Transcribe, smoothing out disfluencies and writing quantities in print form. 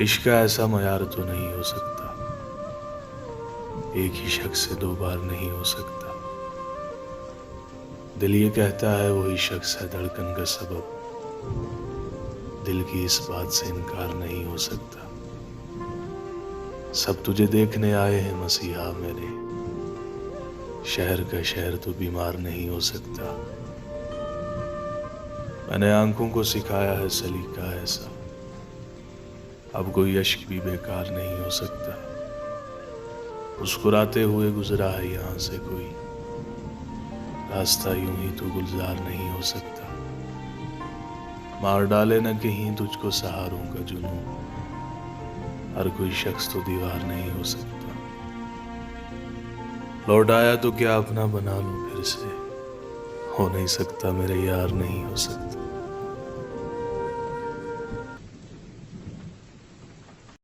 عشق کا ایسا معیار تو نہیں ہو سکتا، ایک ہی شخص سے دو بار نہیں ہو سکتا۔ دل یہ کہتا ہے وہی شخص ہے دھڑکن کا سبب، دل کی اس بات سے انکار نہیں ہو سکتا۔ سب تجھے دیکھنے آئے ہیں مسیحا میرے، شہر کا شہر تو بیمار نہیں ہو سکتا۔ میں نے آنکھوں کو سکھایا ہے سلیقہ ایسا، اب کوئی اشک بھی بیکار نہیں ہو سکتا۔ مسکراتے ہوئے گزرا ہے یہاں سے کوئی، راستہ یوں ہی تو گلزار نہیں ہو سکتا۔ مار ڈالے نہ کہیں تجھ کو سہاروں کا جنون، ہر کوئی شخص تو دیوار نہیں ہو سکتا۔ لوٹ آیا تو کیا اپنا بنا لوں پھر سے، ہو نہیں سکتا میرے یار نہیں ہو سکتا۔